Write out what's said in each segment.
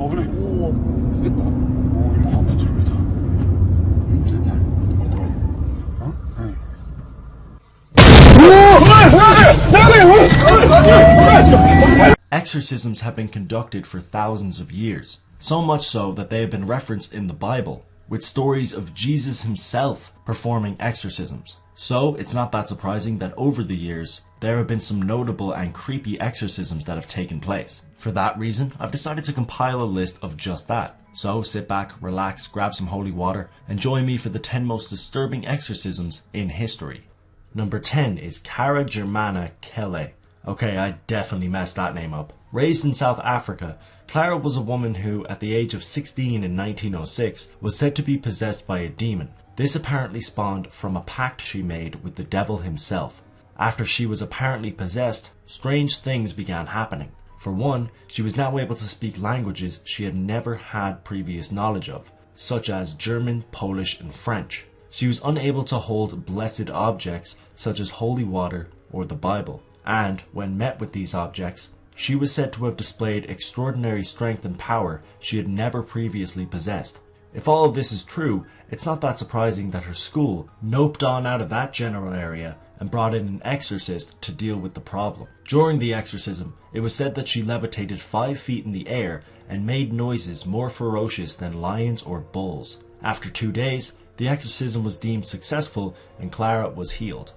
그래. 오, 쓰겠다. 이거 아빠 재밌다. 아니야. Exorcisms have been conducted for thousands of years, so much so that they have been referenced in the Bible, with stories of Jesus himself performing exorcisms. So it's not that surprising that over the years, there have been some notable and creepy exorcisms that have taken place. For that reason, I've decided to compile a list of just that. So sit back, relax, grab some holy water, and join me for the 10 most disturbing exorcisms in history. Number 10 is Cara Germana Kelle. Okay, I definitely messed that name up. Raised in South Africa, Clara was a woman who, at the age of 16 in 1906, was said to be possessed by a demon. This apparently spawned from a pact she made with the devil himself. After she was apparently possessed, strange things began happening. For one, she was now able to speak languages she had never had previous knowledge of, such as German, Polish, and French. She was unable to hold blessed objects such as holy water or the Bible, and when met with these objects, she was said to have displayed extraordinary strength and power she had never previously possessed. If all of this is true, it's not that surprising that her school noped on out of that general area and brought in an exorcist to deal with the problem. During the exorcism, it was said that she levitated 5 feet in the air and made noises more ferocious than lions or bulls. After 2 days, the exorcism was deemed successful and Clara was healed.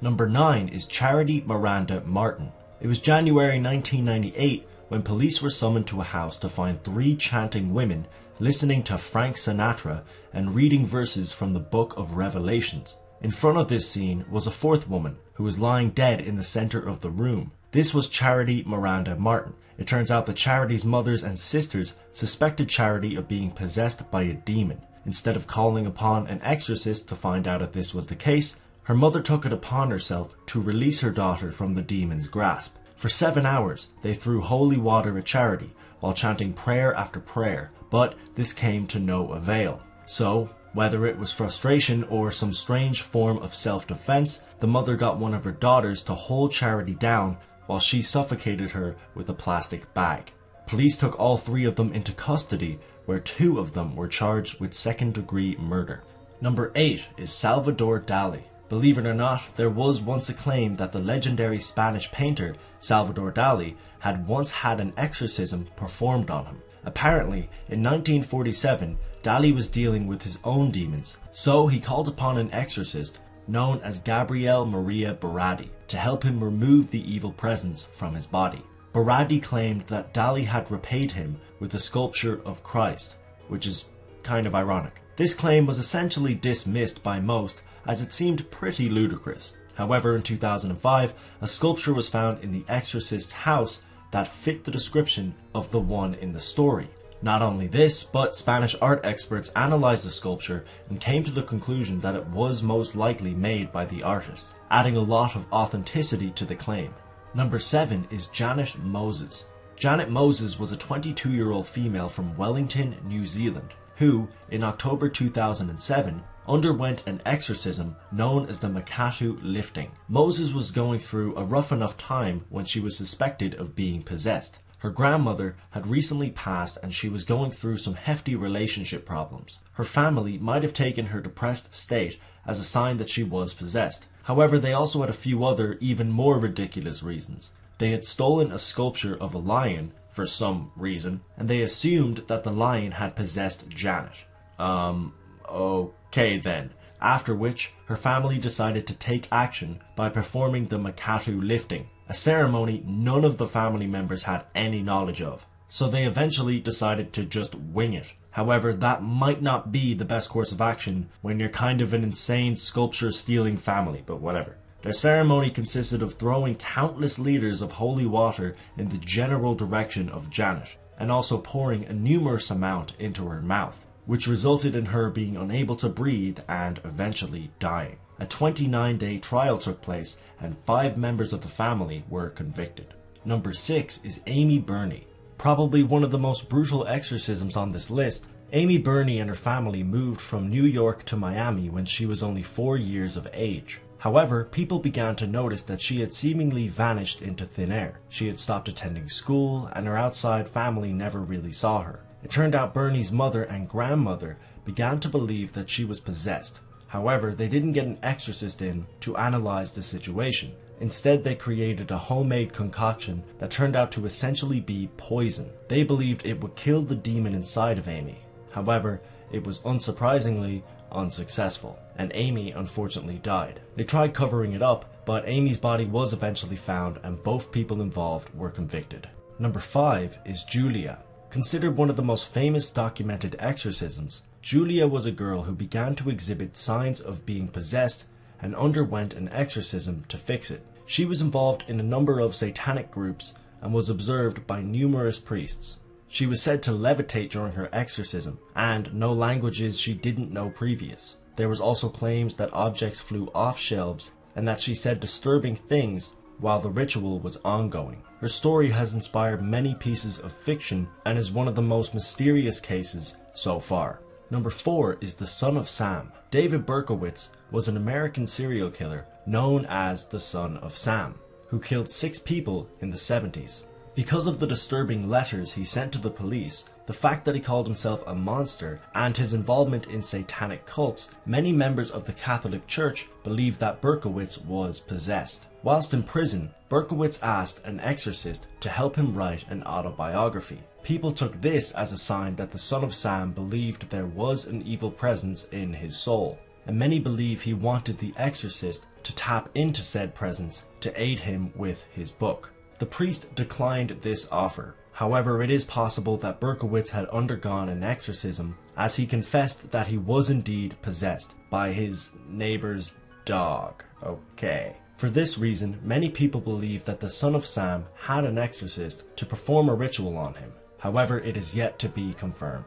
Number 9 is Charity Miranda Martin. It was January 1998 when police were summoned to a house to find 3 chanting women listening to Frank Sinatra and reading verses from the Book of Revelations. In front of this scene was a 4th woman who was lying dead in the center of the room. This was Charity Miranda Martin. It turns out that Charity's mothers and sisters suspected Charity of being possessed by a demon. Instead of calling upon an exorcist to find out if this was the case, her mother took it upon herself to release her daughter from the demon's grasp. For 7 hours, they threw holy water at Charity while chanting prayer after prayer, but this came to no avail. So, whether it was frustration or some strange form of self-defense, the mother got one of her daughters to hold Charity down while she suffocated her with a plastic bag. Police took all 3 of them into custody, where 2 of them were charged with second-degree murder. Number 8 is Salvador Dali. Believe it or not, there was once a claim that the legendary Spanish painter Salvador Dali had once had an exorcism performed on him. Apparently, in 1947, Dali was dealing with his own demons, so he called upon an exorcist known as Gabriel Maria Berardi to help him remove the evil presence from his body. Berardi claimed that Dali had repaid him with a sculpture of Christ, which is kind of ironic. This claim was essentially dismissed by most as it seemed pretty ludicrous. However, in 2005, a sculpture was found in the exorcist's house that fit the description of the one in the story. Not only this, but Spanish art experts analyzed the sculpture and came to the conclusion that it was most likely made by the artist, adding a lot of authenticity to the claim. Number 7 is Janet Moses. Janet Moses was a 22-year-old female from Wellington, New Zealand, who, in October 2007, underwent an exorcism known as the Makatu lifting. Moses was going through a rough enough time when she was suspected of being possessed. Her grandmother had recently passed and she was going through some hefty relationship problems. Her family might have taken her depressed state as a sign that she was possessed. However, they also had a few other, even more ridiculous reasons. They had stolen a sculpture of a lion for some reason, and they assumed that the lion had possessed Janet. Okay then. After which, her family decided to take action by performing the Makatu lifting, a ceremony none of the family members had any knowledge of. So they eventually decided to just wing it. However, that might not be the best course of action when you're kind of an insane sculpture-stealing family, but whatever. Their ceremony consisted of throwing countless liters of holy water in the general direction of Janet, and also pouring a numerous amount into her mouth, which resulted in her being unable to breathe and eventually dying. A 29-day trial took place and 5 members of the family were convicted. Number 6 is Amy Burney. Probably one of the most brutal exorcisms on this list, Amy Burney and her family moved from New York to Miami when she was only 4 years of age. However, people began to notice that she had seemingly vanished into thin air. She had stopped attending school, and her outside family never really saw her. It turned out Bernie's mother and grandmother began to believe that she was possessed. However, they didn't get an exorcist in to analyze the situation. Instead, they created a homemade concoction that turned out to essentially be poison. They believed it would kill the demon inside of Amy. However, it was unsurprisingly unsuccessful, and Amy unfortunately died. They tried covering it up, but Amy's body was eventually found and both people involved were convicted. Number 5 is Julia. Considered one of the most famous documented exorcisms, Julia was a girl who began to exhibit signs of being possessed and underwent an exorcism to fix it. She was involved in a number of satanic groups and was observed by numerous priests. She was said to levitate during her exorcism and know languages she didn't know previous. There was also claims that objects flew off shelves and that she said disturbing things while the ritual was ongoing. Her story has inspired many pieces of fiction and is one of the most mysterious cases so far. Number 4 is the Son of Sam. David Berkowitz was an American serial killer known as the Son of Sam, who killed 6 people in the 70s. Because of the disturbing letters he sent to the police, the fact that he called himself a monster, and his involvement in satanic cults, many members of the Catholic Church believed that Berkowitz was possessed. Whilst in prison, Berkowitz asked an exorcist to help him write an autobiography. People took this as a sign that the Son of Sam believed there was an evil presence in his soul, and many believe he wanted the exorcist to tap into said presence to aid him with his book. The priest declined this offer. However, it is possible that Berkowitz had undergone an exorcism, as he confessed that he was indeed possessed by his neighbor's dog. Okay. For this reason, many people believe that the Son of Sam had an exorcist to perform a ritual on him. However, it is yet to be confirmed.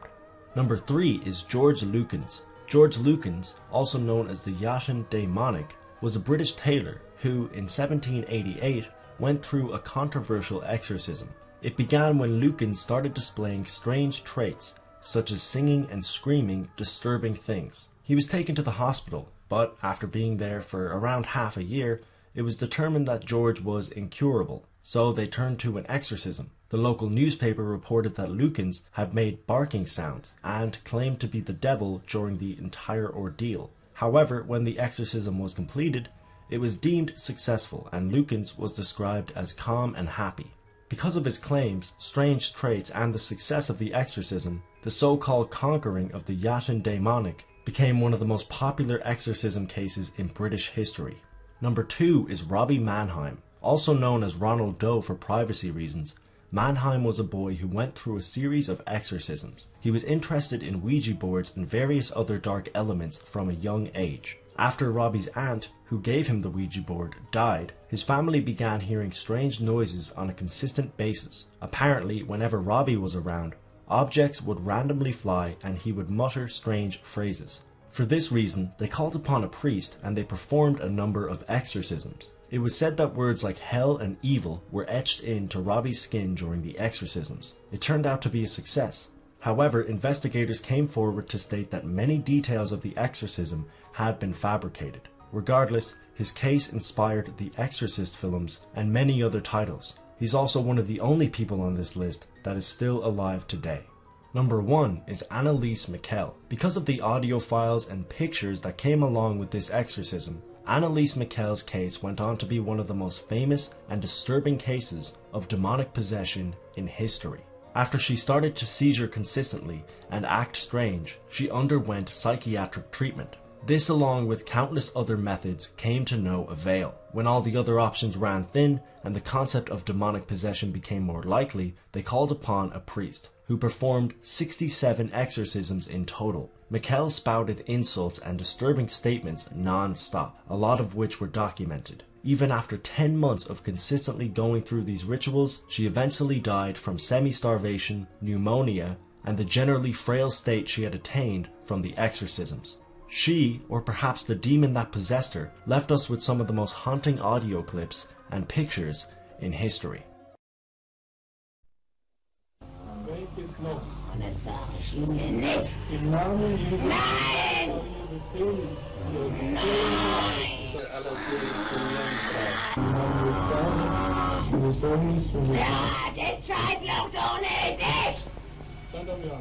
Number 3 is George Lukens. George Lukens, also known as the Jatan Demonic, was a British tailor who, in 1788, went through a controversial exorcism. It began when Lukens started displaying strange traits, such as singing and screaming disturbing things. He was taken to the hospital, but after being there for around half a year, it was determined that George was incurable, so they turned to an exorcism. The local newspaper reported that Lukens had made barking sounds and claimed to be the devil during the entire ordeal. However, when the exorcism was completed, it was deemed successful and Lukens was described as calm and happy. Because of his claims, strange traits, and the success of the exorcism, the so-called conquering of the Jatan Demonic became one of the most popular exorcism cases in British history. Number 2 is Robbie Mannheim. Also known as Ronald Doe for privacy reasons, Mannheim was a boy who went through a series of exorcisms. He was interested in Ouija boards and various other dark elements from a young age. After Robbie's aunt, who gave him the Ouija board, died, his family began hearing strange noises on a consistent basis. Apparently, whenever Robbie was around, objects would randomly fly and he would mutter strange phrases. For this reason, they called upon a priest and they performed a number of exorcisms. It was said that words like hell and evil were etched into Robbie's skin during the exorcisms. It turned out to be a success. However, investigators came forward to state that many details of the exorcism had been fabricated. Regardless, his case inspired the Exorcist films and many other titles. He's also one of the only people on this list that is still alive today. Number 1 is Anneliese Michel. Because of the audio files and pictures that came along with this exorcism, Anneliese Michel's case went on to be one of the most famous and disturbing cases of demonic possession in history. After she started to seizure consistently and act strange, she underwent psychiatric treatment. This, along with countless other methods, came to no avail. When all the other options ran thin and the concept of demonic possession became more likely, they called upon a priest, who performed 67 exorcisms in total. Michel spouted insults and disturbing statements non-stop, a lot of which were documented. Even after 10 months of consistently going through these rituals, she eventually died from semi-starvation, pneumonia, and the generally frail state she had attained from the exorcisms. She, or perhaps the demon that possessed her, left us with some of the most haunting audio clips and pictures in history. Great. ist noch. Und das sag ich Ihnen nicht. Im Namen Jesu Nein! Nein! Der allergrößten Lenkrad. Im Namen des Vaters und des Sohnes und des Ja, die Zeit läuft ohne dich! Santa Maria.